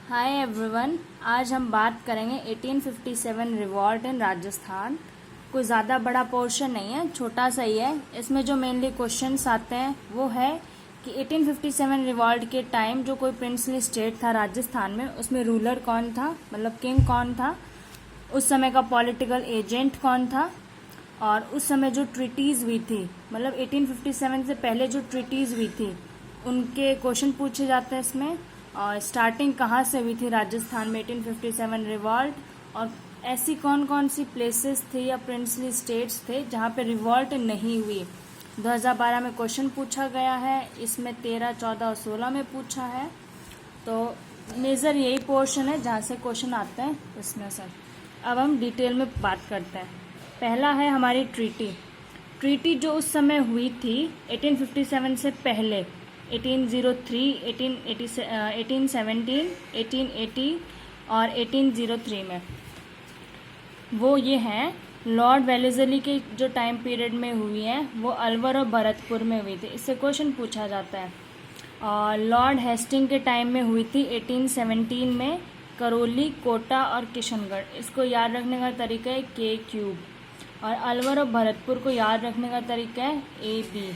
Hi everyone, आज हम बात करेंगे 1857 रिवॉल्ट इन राजस्थान। कोई ज़्यादा बड़ा पोर्शन नहीं है, छोटा सा ही है। इसमें जो मेनली क्वेश्चंस आते हैं वो है कि 1857 रिवॉल्ट के टाइम जो कोई प्रिंसली स्टेट था राजस्थान में, उसमें रूलर कौन था, मतलब किंग कौन था, उस समय का पॉलिटिकल एजेंट कौन था, और उस समय जो ट्रीटीज़ हुई थी, मतलब 1857 से पहले जो ट्रीटीज़ हुई थी उनके क्वेश्चन पूछे जाते हैं इसमें। और स्टार्टिंग कहाँ से हुई थी राजस्थान में 1857 रिवॉल्ट, और ऐसी कौन कौन सी प्लेसेस थी या प्रिंसली स्टेट्स थे जहाँ पे रिवॉल्ट नहीं हुई। 2012 में क्वेश्चन पूछा गया है, इसमें 13, 14 और 16 में पूछा है। तो मेजर यही पोर्शन है जहाँ से क्वेश्चन आते हैं इसमें सर। अब हम डिटेल में बात करते हैं। पहला है हमारी ट्रीटी जो उस समय हुई थी 1857 से पहले, 1803, 1817, 1880 और 1803 में, वो ये हैं लॉर्ड वेलेस्ली के जो टाइम पीरियड में हुई है वो अलवर और भरतपुर में हुई थी। इससे क्वेश्चन पूछा जाता है। और लॉर्ड हेस्टिंग के टाइम में हुई थी 1817 में करौली, कोटा और किशनगढ़। इसको याद रखने का तरीका है K3। और अलवर और भरतपुर को याद रखने का तरीका है AB।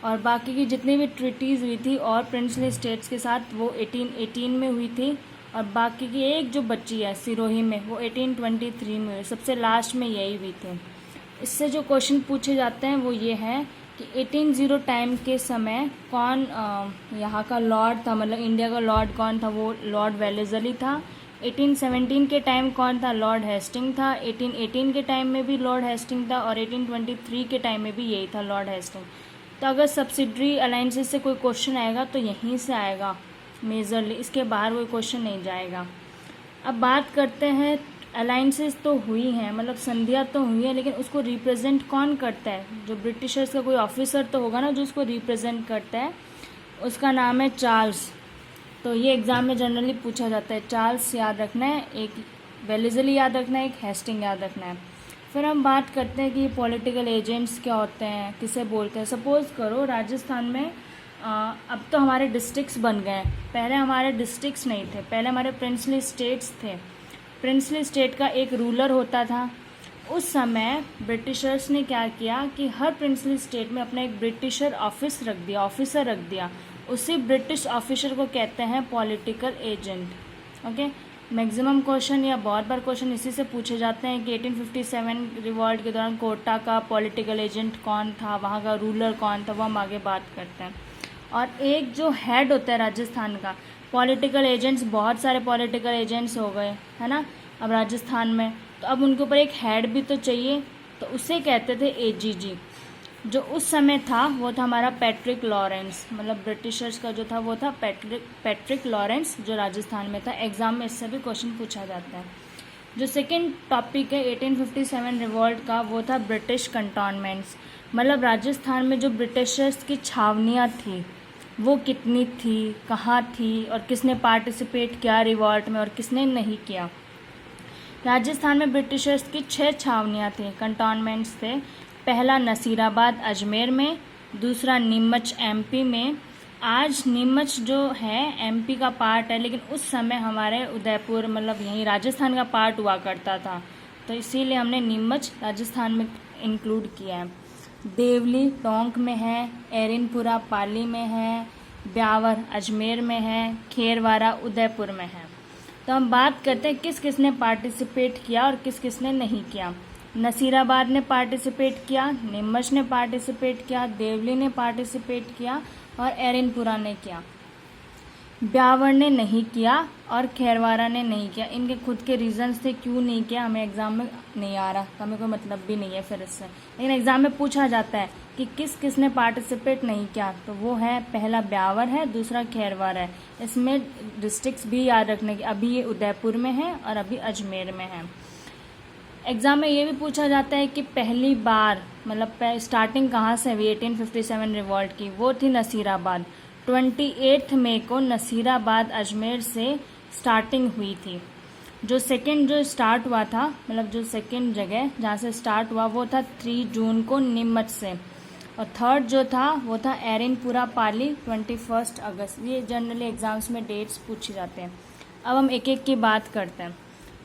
और बाकी की जितनी भी ट्रीटीज़ हुई थी और प्रिंसली स्टेट्स के साथ वो 1818 में हुई थी। और बाकी की एक जो बची है सिरोही में वो 1823 में हुई। सबसे लास्ट में यही हुई थी। इससे जो क्वेश्चन पूछे जाते हैं वो ये है कि 1800 टाइम के समय कौन यहाँ का लॉर्ड था, मतलब इंडिया का लॉर्ड कौन था, वो लॉर्ड वेलेस्ली था। 1817 के टाइम कौन था, लॉर्ड हेस्टिंग था। 1818 के टाइम में भी लॉर्ड हेस्टिंग था और 1823 के टाइम में भी यही था, लॉर्ड हेस्टिंग। तो अगर सब्सिडरी अलाइंसेस से कोई क्वेश्चन आएगा तो यहीं से आएगा मेजरली, इसके बाहर कोई क्वेश्चन नहीं जाएगा। अब बात करते हैं, अलाइंसेस तो हुई हैं, मतलब संधियाँ तो हुई है, लेकिन उसको रिप्रेजेंट कौन करता है? जो ब्रिटिशर्स का कोई ऑफिसर तो होगा ना जो उसको रिप्रेजेंट करता है, उसका नाम है चार्ल्स। तो ये एग्ज़ाम में जनरली पूछा जाता है। चार्ल्स याद रखना है, एक वेलेस्ली याद रखना है, एक हेस्टिंग याद रखना है। फिर हम बात करते हैं कि पॉलिटिकल एजेंट्स क्या होते हैं, किसे बोलते हैं। सपोज़ करो राजस्थान में अब तो हमारे डिस्ट्रिक्ट्स बन गए हैं, पहले हमारे डिस्ट्रिक्ट्स नहीं थे, पहले हमारे प्रिंसली स्टेट्स थे। प्रिंसली स्टेट का एक रूलर होता था। उस समय ब्रिटिशर्स ने क्या किया कि हर प्रिंसली स्टेट में अपना एक ब्रिटिशर ऑफिसर रख दिया। उसी ब्रिटिश ऑफिसर को कहते हैं political agent. Okay, maximum question या बहुत बार क्वेश्चन इसी से पूछे जाते हैं कि 1857 रिवॉल्ट के दौरान कोटा का पॉलिटिकल एजेंट कौन था, वहाँ का रूलर कौन था, वो हम आगे बात करते हैं। और एक जो हेड होता है राजस्थान का, पॉलिटिकल एजेंट्स, बहुत सारे पॉलिटिकल एजेंट्स हो गए है ना अब राजस्थान में, तो अब उनके ऊपर एक हेड भी तो चाहिए, तो उसे कहते थे AGG। जो उस समय था वो था हमारा पैट्रिक लॉरेंस, मतलब ब्रिटिशर्स का जो था वो था पैट्रिक लॉरेंस, जो राजस्थान में था। एग्जाम में इससे भी क्वेश्चन पूछा जाता है। जो सेकंड टॉपिक है 1857 रिवॉल्ट का, वो था ब्रिटिश कंटोनमेंट्स, मतलब राजस्थान में जो ब्रिटिशर्स की छावनियाँ थी वो कितनी थी, कहाँ थी, और किसने पार्टिसिपेट किया रिवॉल्ट में और किसने नहीं किया। राजस्थान में ब्रिटिशर्स की 6 छावनियाँ थी, कंटोनमेंट्स थे। पहला नसीराबाद अजमेर में, दूसरा नीमच MP में। आज नीमच जो है MP का पार्ट है, लेकिन उस समय हमारे उदयपुर, मतलब यहीं राजस्थान का पार्ट हुआ करता था, तो इसीलिए हमने नीमच राजस्थान में इंक्लूड किया है। देवली टोंक में है, एरिनपुरा पाली में है, ब्यावर अजमेर में है, खेरवारा उदयपुर में है। तो हम बात करते हैं किस किस ने पार्टिसिपेट किया और किस किस ने नहीं किया। नसीराबाद ने पार्टिसिपेट किया, नीमच ने पार्टिसिपेट किया, देवली ने पार्टिसिपेट किया और एरिनपुरा ने किया। ब्यावर ने नहीं किया और खेरवारा ने नहीं किया। इनके खुद के रीजंस थे क्यों नहीं किया, हमें एग्जाम में नहीं आ रहा, तो हमें कोई मतलब भी नहीं है फिर इससे, लेकिन एग्जाम में पूछा जाता है कि किस किस ने पार्टिसिपेट नहीं किया, तो वो है पहला ब्यावर है, दूसरा खेरवारा है। इसमें डिस्ट्रिक्ट्स भी याद रखने की, अभी ये उदयपुर में है और अभी अजमेर में है। एग्ज़ाम में ये भी पूछा जाता है कि पहली बार, मतलब स्टार्टिंग कहाँ से हुई 1857 रिवॉल्ट की, वो थी नसीराबाद। 28 मई को नसीराबाद अजमेर से स्टार्टिंग हुई थी। जो सेकंड जो स्टार्ट हुआ था, मतलब जो सेकंड जगह जहाँ से स्टार्ट हुआ वो था 3 जून को नीमच से। और थर्ड जो था वो था एरिनपुरा पाली 21 अगस्त। ये जनरली एग्जाम्स में डेट्स पूछे जाते हैं। अब हम एक एक की बात करते हैं।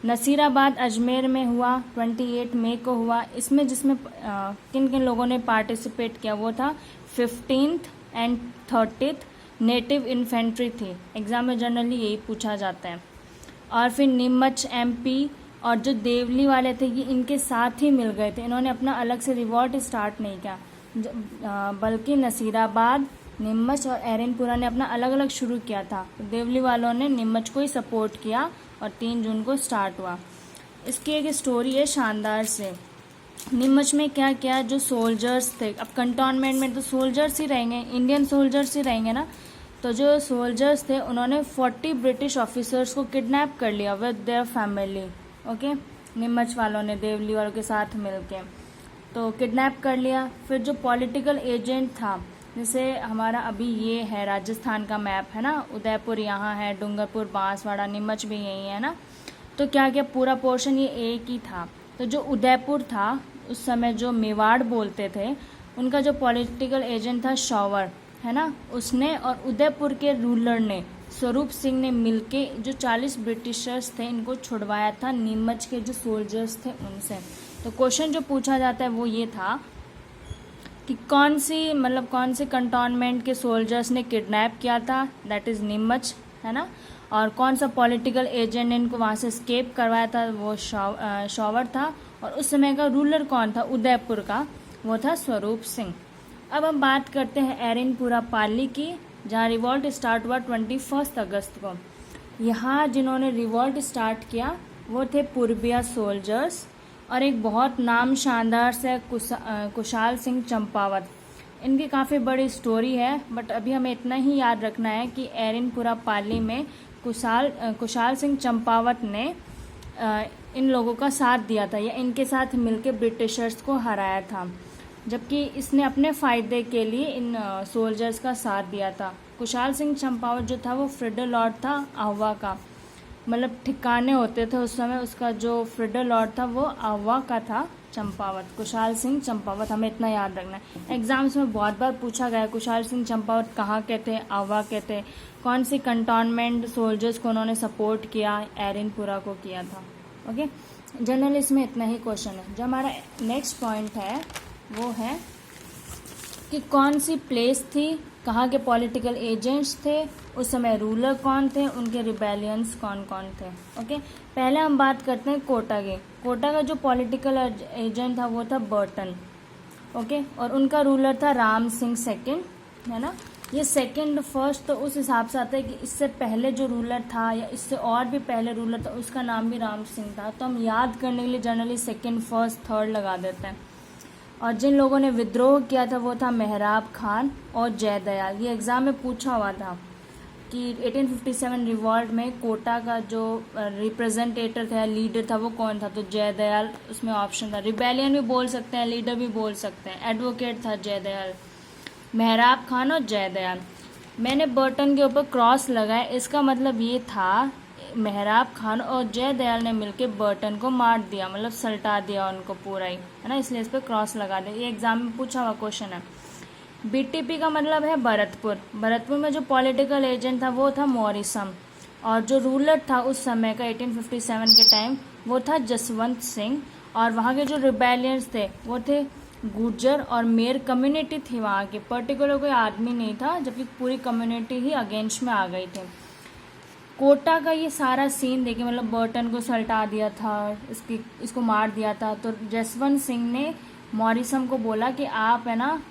नसीराबाद अजमेर में हुआ, 28 मई को हुआ। इसमें जिसमें किन किन लोगों ने पार्टिसिपेट किया वो था 15th and 30th native infantry थी। एग्जाम में जनरली यही पूछा जाता है। और फिर नीमच MP और जो देवली वाले थे ये इनके साथ ही मिल गए थे, इन्होंने अपना अलग से रिवॉल्ट स्टार्ट नहीं किया, बल्कि नसीराबाद, नीमच और एरनपुरा ने अपना अलग अलग शुरू किया था। देवली वालों ने नीमच को ही सपोर्ट किया और 3 जून को स्टार्ट हुआ। इसकी एक स्टोरी है शानदार से। नीमच में क्या किया, जो सोल्जर्स थे, अब कंटोनमेंट में तो सोल्जर्स ही रहेंगे, इंडियन सोल्जर्स ही रहेंगे ना, तो जो सोल्जर्स थे उन्होंने 40 ब्रिटिश ऑफिसर्स को किडनैप कर लिया with their family. Okay, Neemuch वालों ने देवली वालों के साथ मिलके तो किडनैप कर लिया। फिर जो पॉलिटिकल एजेंट था, जैसे हमारा अभी ये है राजस्थान का मैप है ना, उदयपुर यहाँ है, डूंगरपुर, बांसवाड़ा, नीमच भी यही है ना, तो क्या क्या पूरा पोर्शन ये एक ही था। तो जो उदयपुर था उस समय जो मेवाड़ बोलते थे, उनका जो पॉलिटिकल एजेंट था शॉवर है ना, उसने और उदयपुर के रूलर ने स्वरूप सिंह ने मिलके जो 40 ब्रिटिशर्स थे इनको छुड़वाया था नीमच के जो सोल्जर्स थे उनसे। तो क्वेश्चन जो पूछा जाता है वो ये था कि कौन से कंटोनमेंट के सोल्जर्स ने किडनैप किया था, दैट इज़ नीमच है ना, और कौन सा पॉलिटिकल एजेंट ने इनको वहाँ से एस्केप करवाया था, वो शॉवर था, और उस समय का रूलर कौन था उदयपुर का, वो था स्वरूप सिंह। अब हम बात करते हैं एरनपुरा पाली की, जहाँ रिवॉल्ट स्टार्ट हुआ 21 अगस्त को। यहाँ जिन्होंने रिवॉल्ट स्टार्ट किया वो थे पूर्बिया सोल्जर्स, और एक बहुत नाम शानदार से कुशाल सिंह चंपावत। इनकी काफ़ी बड़ी स्टोरी है, बट अभी हमें इतना ही याद रखना है कि एरनपुरा पाली में कुशाल सिंह चंपावत ने इन लोगों का साथ दिया था, या इनके साथ मिलकर ब्रिटिशर्स को हराया था, जबकि इसने अपने फ़ायदे के लिए इन सोल्जर्स का साथ दिया था। कुशाल सिंह चंपावत जो था वो फ्रीडर लॉर्ड था आह्वा का, मतलब ठिकाने होते थे उस समय, उसका जो फ्रीडर लॉर्ड था वो आह्वा का था चंपावत, कुशाल सिंह चंपावत। हमें इतना याद रखना है, एग्जाम्स में बहुत बार पूछा गया है कुशाल सिंह चंपावत कहाँ के थे, आह्वा के थे, कौन सी कंटोनमेंट सोल्जर्स को उन्होंने सपोर्ट किया, एरनपुरा को किया था। ओके, जनरल इसमें इतना ही क्वेश्चन है। जो हमारा नेक्स्ट पॉइंट है वो है कि कौन सी प्लेस थी, कहाँ के पॉलिटिकल एजेंट्स थे, उस समय रूलर कौन थे, उनके रिबेलियंस कौन कौन थे। ओके, पहले हम बात करते हैं कोटा के। कोटा का जो पॉलिटिकल एजेंट था वो था बर्टन। ओके, और उनका रूलर था राम सिंह सेकंड, है ना। ये सेकंड फर्स्ट तो उस हिसाब से आता है कि इससे पहले जो रूलर था या इससे और भी पहले रूलर था उसका नाम भी राम सिंह था, तो हम याद करने के लिए जनरली सेकंड, फर्स्ट, थर्ड लगा देते हैं। और जिन लोगों ने विद्रोह किया था वो था मेहराब खान और जयदयाल। ये एग्ज़ाम में पूछा हुआ था कि 1857 रिवॉल्ट में कोटा का जो रिप्रेजेंटेटर था, लीडर था, वो कौन था, तो जयदयाल उसमें ऑप्शन था। रिबेलियन भी बोल सकते हैं, लीडर भी बोल सकते हैं, एडवोकेट था जयदयाल, मेहराब खान और जयदयाल। मैंने बर्टन के ऊपर क्रॉस लगाया, इसका मतलब ये था मेहराब खान और जयदयाल ने मिलकर बर्टन को मार दिया, मतलब सल्टा दिया उनको पूरा ही, है ना, इसलिए इस पर क्रॉस लगा दिया। ये एग्जाम में पूछा हुआ क्वेश्चन है। BTP का मतलब है भरतपुर। भरतपुर में जो पॉलिटिकल एजेंट था वो था मॉरिसम, और जो रूलर था उस समय का 1857 के टाइम वो था जसवंत सिंह, और वहाँ के जो रिबेलियंस थे वो थे गुर्जर और मेर कम्युनिटी थी वहाँ की, पर्टिकुलर कोई आदमी नहीं था, जबकि पूरी कम्युनिटी ही अगेंस्ट में आ गई थी। कोटा का ये सारा सीन देखिए, मतलब बर्टन को सल्टा दिया था, इसको मार दिया था, तो जसवंत सिंह ने मॉरिसम को बोला कि आप है ना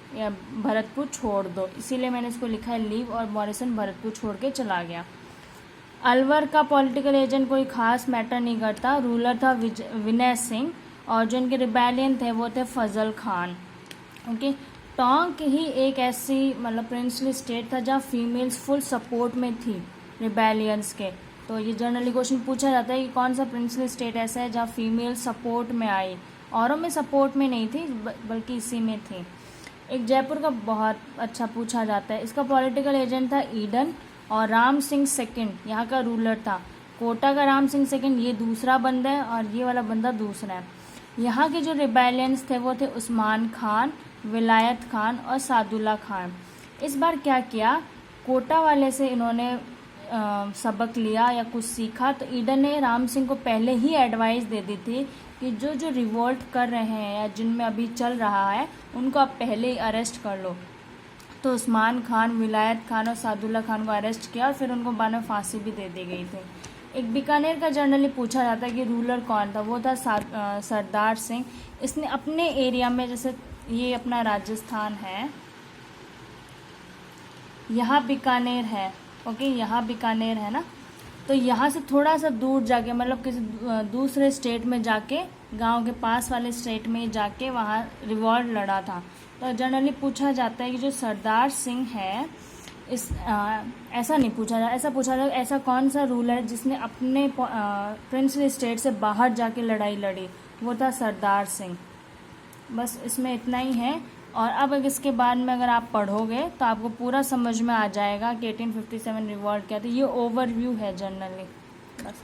भरतपुर छोड़ दो, इसीलिए मैंने इसको लिखा है लीव, और मॉरिसन भरतपुर छोड़ के चला गया। अलवर का पॉलिटिकल एजेंट कोई खास मैटर नहीं करता, रूलर था विनय सिंह, और जो इनके रिबेलियन थे वो थे फजल खान। ओके, टोंक ही एक ऐसी मतलब प्रिंसली स्टेट था जहाँ फीमेल्स फुल सपोर्ट में थी रिबेलियंस के, तो ये जनरली क्वेश्चन पूछा जाता है कि कौन सा प्रिंसली स्टेट ऐसा है जहाँ फीमेल सपोर्ट में आई, औरों में सपोर्ट में नहीं थी बल्कि इसी में थी। एक जयपुर का बहुत अच्छा पूछा जाता है, इसका पॉलिटिकल एजेंट था ईडन, और राम सिंह सेकंड यहाँ का रूलर था। कोटा का राम सिंह सेकंड ये दूसरा बंदा है, और ये वाला बंदा दूसरा है। यहाँ के जो रिबेलियंस थे वो थे उस्मान खान, विलायत खान और सादुल्ला खान। इस बार क्या किया, कोटा वाले से इन्होंने सबक लिया या कुछ सीखा, तो ईडन ने राम सिंह को पहले ही एडवाइस दे दी थी कि जो जो रिवोल्ट कर रहे हैं या जिनमें अभी चल रहा है उनको आप पहले ही अरेस्ट कर लो। तो उस्मान खान, विलायत खान और सादुल्ला खान को अरेस्ट किया और फिर उनको बाद में फांसी भी दे दी गई थी। एक बीकानेर का जनरली पूछा जाता है कि रूलर कौन था, वो था सरदार सिंह। इसने अपने एरिया में, जैसे ये अपना राजस्थान है, यहाँ बीकानेर है, ओके, यहाँ बीकानेर है ना, तो यहाँ से थोड़ा सा दूर जाके, मतलब किसी दूसरे स्टेट में जाके, गांव के पास वाले स्टेट में जाके वहाँ रिवॉल्ट लड़ा था। तो जनरली पूछा जाता है कि जो सरदार सिंह है, ऐसा नहीं पूछा जा, ऐसा पूछा जाए ऐसा कौन सा रूलर है जिसने अपने प्रिंसली स्टेट से बाहर जाके लड़ाई लड़ी, वो था सरदार सिंह। बस इसमें इतना ही है। और अब इसके बाद में अगर आप पढ़ोगे तो आपको पूरा समझ में आ जाएगा कि 1857 रिवॉल्ट क्या था। ये ओवरव्यू है जनरली। बस।